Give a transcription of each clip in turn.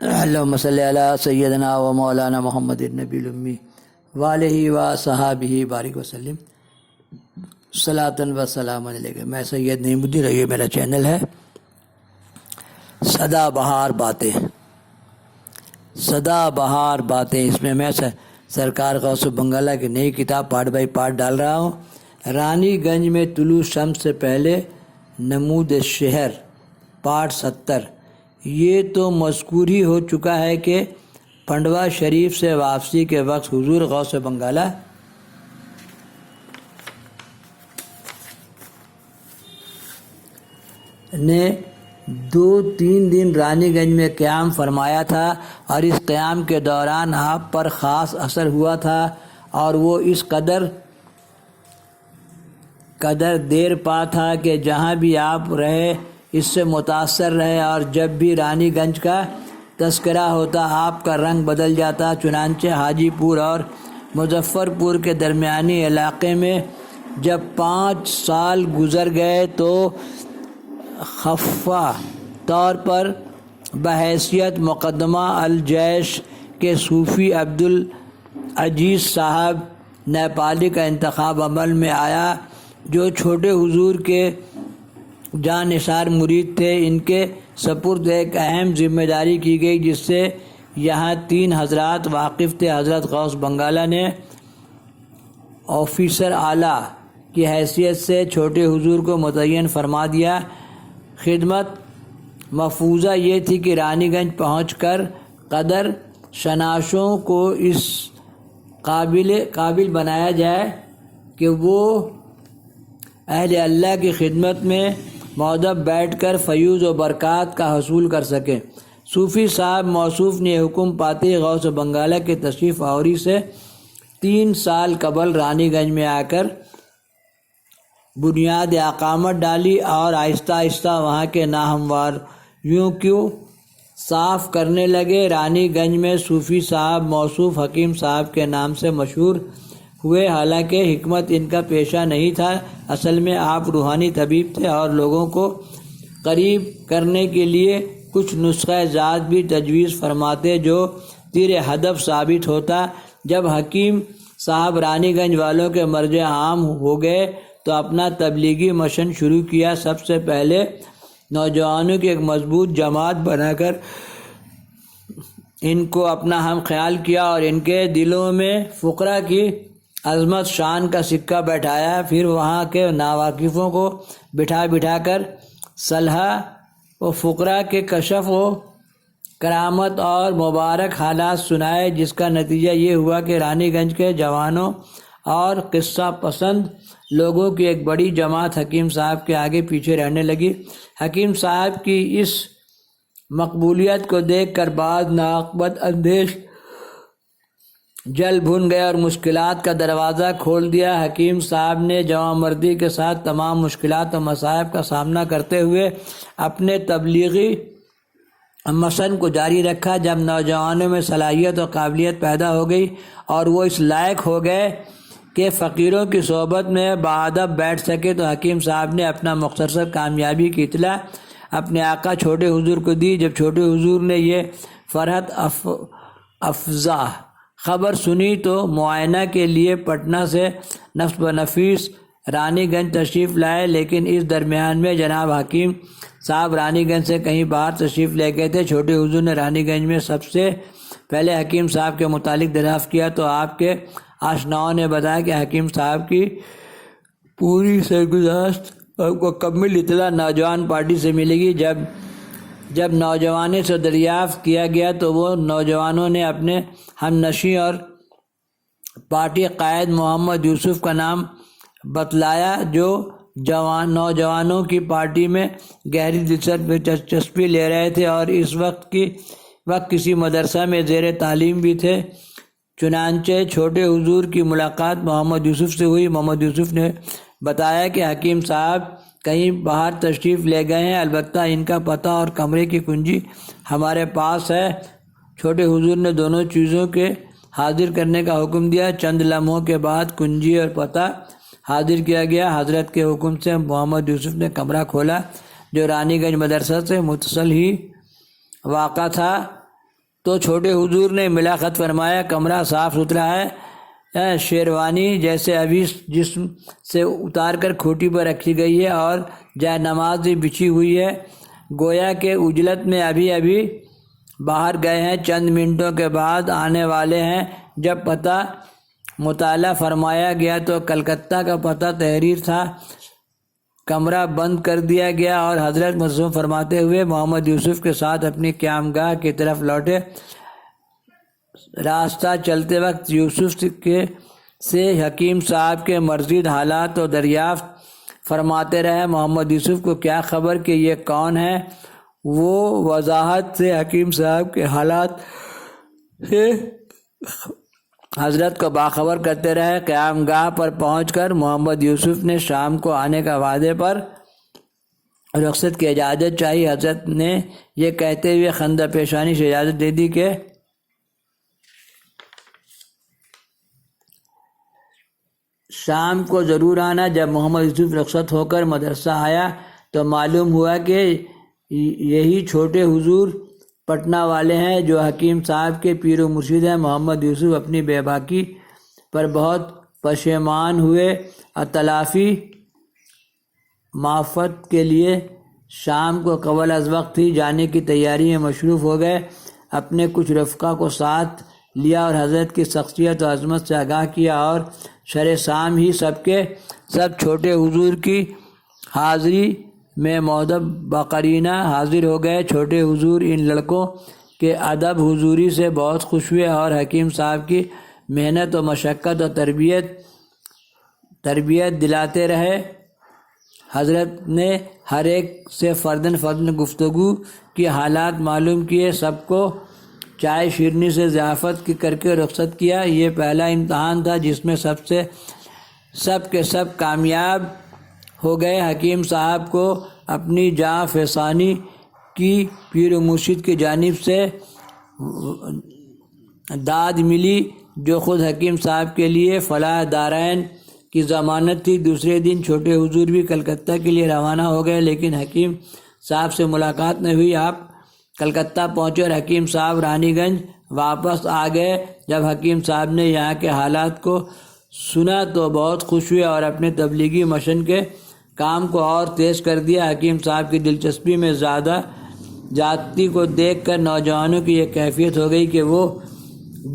اللہم صلی علی سیدنا و مولانا محمد النبی الامی وآلہ و صحابہ بارک وسلم صلاۃ و سلام علیہ۔ میں سید نعیم الدین، یہ میرا چینل ہے سدا بہار باتیں۔ سدا بہار باتیں، اس میں میں سرکار غوث بنگالہ کی نئی کتاب پارٹ بائی پارٹ ڈال رہا ہوں۔ رانی گنج میں طلوع شمس سے پہلے نمود شہر، پارٹ 70۔ یہ تو مذکور ہی ہو چکا ہے کہ پنڈوا شریف سے واپسی کے وقت حضور غوث بنگالہ نے 2-3 دن رانی گنج میں قیام فرمایا تھا، اور اس قیام کے دوران آپ پر خاص اثر ہوا تھا، اور وہ اس قدر دیر پا تھا کہ جہاں بھی آپ رہے اس سے متاثر رہے، اور جب بھی رانی گنج کا تذکرہ ہوتا آپ کا رنگ بدل جاتا۔ چنانچہ حاجی پور اور مظفر پور کے درمیانی علاقے میں جب 5 سال گزر گئے تو خفیہ طور پر بحیثیت مقدمہ الجیش کے صوفی عبدالعزیز صاحب نیپالی کا انتخاب عمل میں آیا، جو چھوٹے حضور کے جانثار مرید تھے۔ ان کے سپرد ایک اہم ذمہ داری کی گئی، جس سے یہاں 3 حضرات واقف تھے۔ حضرت غوث بنگالہ نے آفیسر اعلیٰ کی حیثیت سے چھوٹے حضور کو متعین فرما دیا۔ خدمت مفروضہ یہ تھی کہ رانی گنج پہنچ کر قدر شناسوں کو اس قابل بنایا جائے کہ وہ اہل اللہ کی خدمت میں مؤدب بیٹھ کر فیوض و برکات کا حصول کر سکیں۔ صوفی صاحب موصوف نے حکم پاتے غوث بنگالہ کے تشریف آوری سے 3 سال قبل رانی گنج میں آ کر بنیاد اقامت ڈالی، اور آہستہ آہستہ وہاں کے ناہمواریوں کو صاف کرنے لگے۔ رانی گنج میں صوفی صاحب موصوف حکیم صاحب کے نام سے مشہور ہوئے، حالانکہ حکمت ان کا پیشہ نہیں تھا۔ اصل میں آپ روحانی طبیب تھے، اور لوگوں کو قریب کرنے کے لیے کچھ نسخہ ذات بھی تجویز فرماتے، جو تیر ہدف ثابت ہوتا۔ جب حکیم صاحب رانی گنج والوں کے مرجع عام ہو گئے تو اپنا تبلیغی مشن شروع کیا۔ سب سے پہلے نوجوانوں کی ایک مضبوط جماعت بنا کر ان کو اپنا ہم خیال کیا، اور ان کے دلوں میں فقراء کی عظمت شان کا سکہ بیٹھایا۔ پھر وہاں کے ناواقفوں کو بٹھا کر صلح و فقراء کے کشف و کرامت اور مبارک حالات سنائے، جس کا نتیجہ یہ ہوا کہ رانی گنج کے جوانوں اور قصہ پسند لوگوں کی ایک بڑی جماعت حکیم صاحب کے آگے پیچھے رہنے لگی۔ حکیم صاحب کی اس مقبولیت کو دیکھ کر بعض ناقابل اندیش جل بھن گئے اور مشکلات کا دروازہ کھول دیا۔ حکیم صاحب نے جوانمردی کے ساتھ تمام مشکلات و مصائب کا سامنا کرتے ہوئے اپنے تبلیغی مشن کو جاری رکھا۔ جب نوجوانوں میں صلاحیت و قابلیت پیدا ہو گئی اور وہ اس لائق ہو گئے کہ فقیروں کی صحبت میں باادب بیٹھ سکے، تو حکیم صاحب نے اپنا مختصر کامیابی کی اطلاع اپنے آقا چھوٹے حضور کو دی۔ جب چھوٹے حضور نے یہ فرحت افزا خبر سنی تو معائنہ کے لیے پٹنہ سے نفس بنفیس رانی گنج تشریف لائے، لیکن اس درمیان میں جناب حکیم صاحب رانی گنج سے کہیں باہر تشریف لے گئے تھے۔ چھوٹے حضور نے رانی گنج میں سب سے پہلے حکیم صاحب کے متعلق دریافت کیا تو آپ کے آشناؤں نے بتایا کہ حکیم صاحب کی پوری سرگزشت کو مکمل اطلاع نوجوان پارٹی سے ملے گی۔ جب نوجوانوں سے دریافت کیا گیا تو وہ نوجوانوں نے اپنے ہم نشیں اور پارٹی قائد محمد یوسف کا نام بتلایا، جو نوجوانوں کی پارٹی میں گہری دلچسپی لے رہے تھے اور اس وقت کسی مدرسہ میں زیر تعلیم بھی تھے۔ چنانچہ چھوٹے حضور کی ملاقات محمد یوسف سے ہوئی۔ محمد یوسف نے بتایا کہ حکیم صاحب کہیں باہر تشریف لے گئے ہیں، البتہ ان کا پتہ اور کمرے کی کنجی ہمارے پاس ہے۔ چھوٹے حضور نے دونوں چیزوں کے حاضر کرنے کا حکم دیا۔ چند لمحوں کے بعد کنجی اور پتہ حاضر کیا گیا۔ حضرت کے حکم سے محمد یوسف نے کمرہ کھولا، جو رانی گنج مدرسہ سے متصل ہی واقع تھا۔ تو چھوٹے حضور نے ملا خط فرمایا کمرہ صاف ستھرا ہے، شیروانی جیسے ابھی جسم سے اتار کر کھوٹی پر رکھی گئی ہے اور جائے نماز بھی بچھی ہوئی ہے، گویا کہ اجلت میں ابھی ابھی باہر گئے ہیں، چند منٹوں کے بعد آنے والے ہیں۔ جب پتہ مطالعہ فرمایا گیا تو کلکتہ کا پتہ تحریر تھا۔ کمرہ بند کر دیا گیا اور حضرت مصروف فرماتے ہوئے محمد یوسف کے ساتھ اپنی قیامگاہ کی طرف لوٹے۔ راستہ چلتے وقت یوسف سے حکیم صاحب کے مزید حالات و دریافت فرماتے رہے۔ محمد یوسف کو کیا خبر کہ یہ کون ہے؟ وہ وضاحت سے حکیم صاحب کے حالات سے حضرت کو باخبر کرتے رہے۔ قیام گاہ پر پہنچ کر محمد یوسف نے شام کو آنے کا وعدے پر رخصت کی اجازت چاہی۔ حضرت نے یہ کہتے ہوئے خندہ پیشانی سے اجازت دے دی کہ شام کو ضرور آنا۔ جب محمد یوسف رخصت ہو کر مدرسہ آیا تو معلوم ہوا کہ یہی چھوٹے حضور پٹنہ والے ہیں جو حکیم صاحب کے پیر و مرشد ہیں۔ محمد یوسف اپنی بے باکی پر بہت پشیمان ہوئے اور تلافی معافت کے لیے شام کو قبل از وقت ہی جانے کی تیاری میں مصروف ہو گئے۔ اپنے کچھ رفقا کو ساتھ لیا اور حضرت کی شخصیت و عظمت سے آگاہ کیا اور شرح شام ہی سب چھوٹے حضور کی حاضری میں مودب بقرینہ حاضر ہو گئے۔ چھوٹے حضور ان لڑکوں کے ادب حضوری سے بہت خوش ہوئے اور حکیم صاحب کی محنت و مشقت و تربیت دلاتے رہے۔ حضرت نے ہر ایک سے فرداً گفتگو کی حالات معلوم کیے، سب کو چائے شیرنی سے ضیافت کر کے رخصت کیا۔ یہ پہلا امتحان تھا جس میں سب کے سب کامیاب ہو گئے۔ حکیم صاحب کو اپنی جاں فسانی کی پیر و مرشد کی جانب سے داد ملی جو خود حکیم صاحب کے لیے فلاح دارین کی ضمانت تھی۔ دوسرے دن چھوٹے حضور بھی کلکتہ کے لیے روانہ ہو گئے، لیکن حکیم صاحب سے ملاقات نہ ہوئی۔ آپ کلکتہ پہنچے اور حکیم صاحب رانی گنج واپس آ گئے۔ جب حکیم صاحب نے یہاں کے حالات کو سنا تو بہت خوش ہوئے اور اپنے تبلیغی مشن کے کام کو اور تیز کر دیا۔ حکیم صاحب کی دلچسپی میں زیادتی کو دیکھ کر نوجوانوں کی یہ کیفیت ہو گئی کہ وہ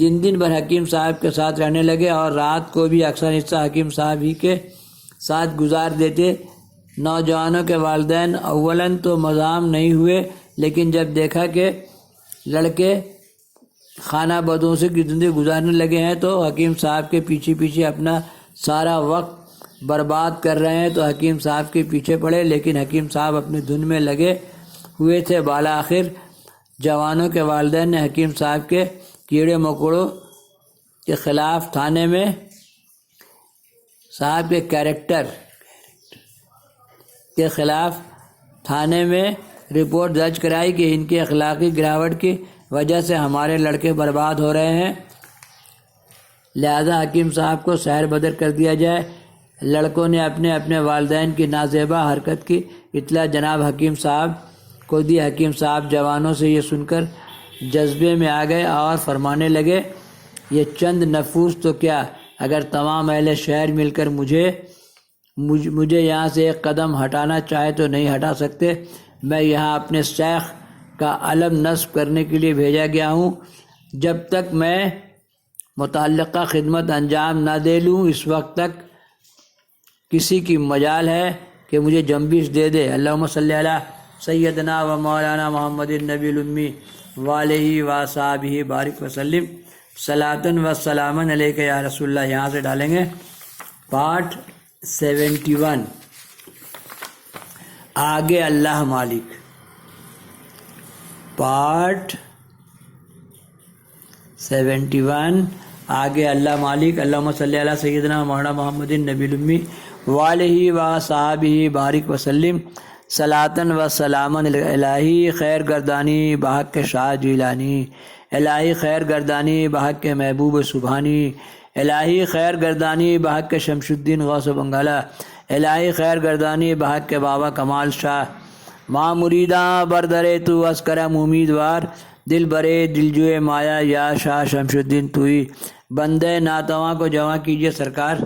دن بھر حکیم صاحب کے ساتھ رہنے لگے اور رات کو بھی اکثر حصہ حکیم صاحب ہی کے ساتھ گزار دیتے۔ نوجوانوں کے والدین اولاً تو مزاحم نہیں ہوئے، لیکن جب دیکھا کہ لڑکے خانہ بدوشی کی زندگی گزارنے لگے ہیں تو حکیم صاحب کے پیچھے اپنا سارا وقت برباد کر رہے ہیں تو حکیم صاحب کے پیچھے پڑے، لیکن حکیم صاحب اپنی دھن میں لگے ہوئے تھے۔ بالآخر جوانوں کے والدین نے حکیم صاحب کے کیڑے مکوڑوں کے خلاف تھانے میں صاحب کے کیریکٹر کے خلاف تھانے میں رپورٹ درج کرائی کہ ان کی اخلاقی گراوٹ کی وجہ سے ہمارے لڑکے برباد ہو رہے ہیں، لہذا حکیم صاحب کو سیر بدر کر دیا جائے۔ لڑکوں نے اپنے والدین کی نازیبا حرکت کی اطلاع جناب حکیم صاحب کو دی۔ حکیم صاحب جوانوں سے یہ سن کر جذبے میں آ گئے اور فرمانے لگے، یہ چند نفوس تو کیا، اگر تمام اہل شہر مل کر مجھے یہاں سے ایک قدم ہٹانا چاہے تو نہیں ہٹا سکتے۔ میں یہاں اپنے شیخ کا علم نصب کرنے کے لیے بھیجا گیا ہوں۔ جب تک میں متعلقہ خدمت انجام نہ دے لوں اس وقت تک کسی کی مجال ہے کہ مجھے جنبش دے دے۔ اللہم صلی علی سیدنا و مولانا محمد النبی الامی وآلہ وصحبہ بارک وسلم صلاۃ و سلاما علیک یا رسول اللہ۔ یہاں سے ڈالیں گے پارٹ 71 آگے اللہ مالک، پارٹ 71 آگے اللہ مالک۔ اللہم صلی علی سیدنا مولانا محمد النبی الامی وآلہ وصحبہ بارک وسلم صلاۃ و سلاما الہی خیر گردانی بحق شاہ جیلانی، الہی خیر گردانی بحق محبوب سبحانی، الہی خیر گردانی بحق شمس الدین غوث بنگالہ، الہی خیر گردانی بحق بابا کمال شاہ۔ ماں مریداں بردرے تو از کرم امیدوار، دل برے دلجوئے مایا یا شاہ شمس الدین توئی، بندے ناتواں کو جمع کیجیے سرکار۔